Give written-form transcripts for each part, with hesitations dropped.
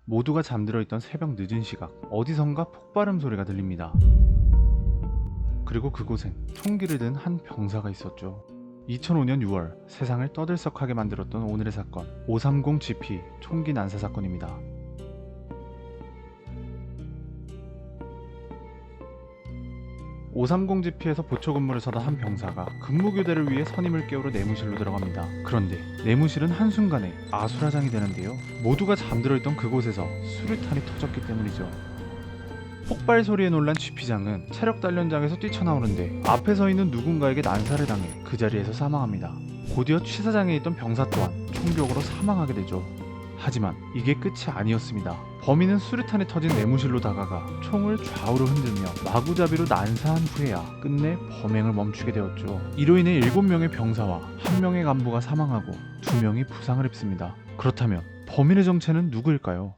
모두가 잠들어 있던 새벽 늦은 시각, 어디선가 폭발음 소리가 들립니다. 그리고 그곳엔 총기를 든 한 병사가 있었죠. 2005년 6월 세상을 떠들썩하게 만들었던 오늘의 사건, 530 GP 총기 난사 사건입니다. 530 GP에서 보초 근무를 서던 한 병사가 근무 교대를 위해 선임을 깨우러 내무실로 들어갑니다. 그런데 내무실은 한순간에 아수라장이 되는데요. 모두가 잠들어 있던 그곳에서 수류탄이 터졌기 때문이죠. 폭발 소리에 놀란 GP장은 체력 단련장에서 뛰쳐나오는데 앞에 서 있는 누군가에게 난사를 당해 그 자리에서 사망합니다. 곧이어 취사장에 있던 병사 또한 총격으로 사망하게 되죠. 하지만 이게 끝이 아니었습니다. 범인은 수류탄이 터진 내무실로 다가가 총을 좌우로 흔들며 마구잡이로 난사한 후에야 끝내 범행을 멈추게 되었죠. 이로 인해 7명의 병사와 1명의 간부가 사망하고 2명이 부상을 입습니다. 그렇다면 범인의 정체는 누구일까요?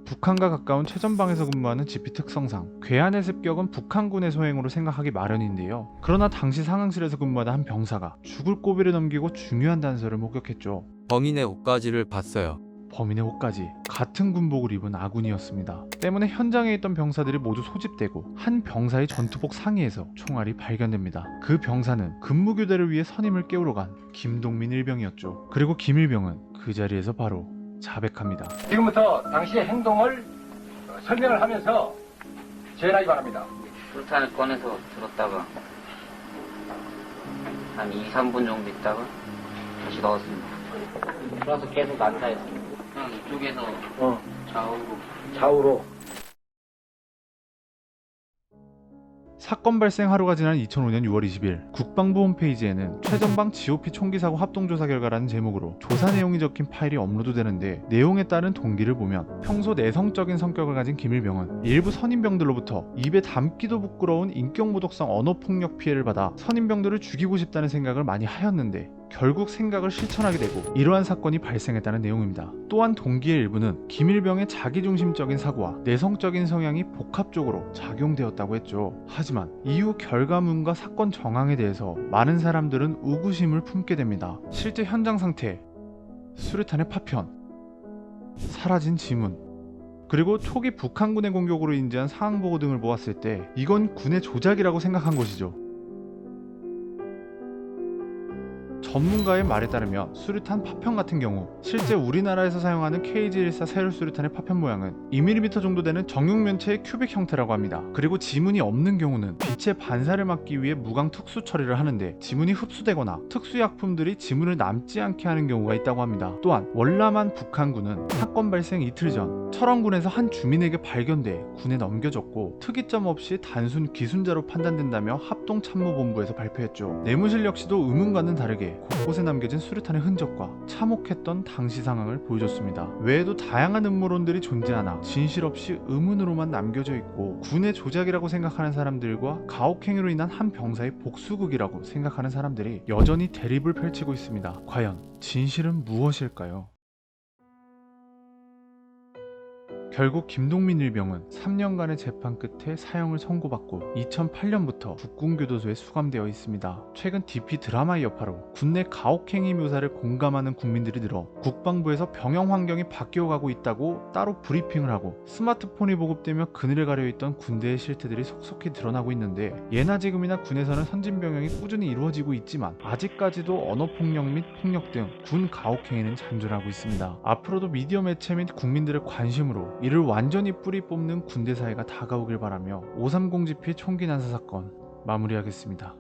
북한과 가까운 최전방에서 근무하는 GP 특성상 괴한의 습격은 북한군의 소행으로 생각하기 마련인데요. 그러나 당시 상황실에서 근무하던 한 병사가 죽을 고비를 넘기고 중요한 단서를 목격했죠. 범인의 옷가지를 봤어요. 범인의 옷까지 같은 군복을 입은 아군이었습니다. 때문에 현장에 있던 병사들이 모두 소집되고 한 병사의 전투복 상의에서 총알이 발견됩니다. 그 병사는 근무교대를 위해 선임을 깨우러 간 김동민 일병이었죠. 그리고 김 일병은 그 자리에서 바로 자백합니다. 지금부터 당시의 행동을 설명을 하면서 제안하기 바랍니다. 수류탄을 꺼내서 들었다가 한 2, 3분 정도 있다가 다시 넣었습니다. 그래서 계속 난사했습니다. 그냥 이쪽에서 좌우로. 사건 발생 하루가 지난 2005년 6월 20일 국방부 홈페이지에는 최전방 GOP 총기 사고 합동조사 결과라는 제목으로 조사 내용이 적힌 파일이 업로드되는데, 내용에 따른 동기를 보면 평소 내성적인 성격을 가진 김일병은 일부 선임병들로부터 입에 담기도 부끄러운 인격모독성 언어폭력 피해를 받아 선임병들을 죽이고 싶다는 생각을 많이 하였는데 결국 생각을 실천하게 되고 이러한 사건이 발생했다는 내용입니다. 또한 동기의 일부는 김일병의 자기중심적인 사고와 내성적인 성향이 복합적으로 작용되었다고 했죠. 하지만 이후 결과문과 사건 정황에 대해서 많은 사람들은 의구심을 품게 됩니다. 실제 현장 상태, 수류탄의 파편, 사라진 지문, 그리고 초기 북한군의 공격으로 인지한 상황보고 등을 보았을 때 이건 군의 조작이라고 생각한 것이죠. 전문가의 말에 따르면 수류탄 파편 같은 경우 실제 우리나라에서 사용하는 KG-14 세율 수류탄의 파편 모양은 2mm 정도 되는 정육면체의 큐빅 형태라고 합니다. 그리고 지문이 없는 경우는 빛의 반사를 막기 위해 무광 특수 처리를 하는데 지문이 흡수되거나 특수약품들이 지문을 남지 않게 하는 경우가 있다고 합니다. 또한 월남한 북한군은 사건 발생 이틀 전 철원군에서 한 주민에게 발견돼 군에 넘겨졌고 특이점 없이 단순 기순자로 판단된다며 합동참모본부에서 발표했죠. 내무실 역시도 의문과는 다르게 곳곳에 남겨진 수류탄의 흔적과 참혹했던 당시 상황을 보여줬습니다. 외에도 다양한 음모론들이 존재하나 진실 없이 의문으로만 남겨져 있고 군의 조작이라고 생각하는 사람들과 가혹행위로 인한 한 병사의 복수극이라고 생각하는 사람들이 여전히 대립을 펼치고 있습니다. 과연 진실은 무엇일까요? 결국 김동민 일병은 3년간의 재판 끝에 사형을 선고받고 2008년부터 국군교도소에 수감되어 있습니다. 최근 DP 드라마의 여파로 군내 가혹행위 묘사를 공감하는 국민들이 늘어 국방부에서 병영 환경이 바뀌어가고 있다고 따로 브리핑을 하고 스마트폰이 보급되며 그늘에 가려있던 군대의 실태들이 속속히 드러나고 있는데, 예나 지금이나 군에서는 선진병영이 꾸준히 이루어지고 있지만 아직까지도 언어폭력 및 폭력 등 군 가혹행위는 잔존하고 있습니다. 앞으로도 미디어 매체 및 국민들의 관심으로 이를 완전히 뿌리 뽑는 군대 사회가 다가오길 바라며 530 GP 총기 난사 사건 마무리하겠습니다.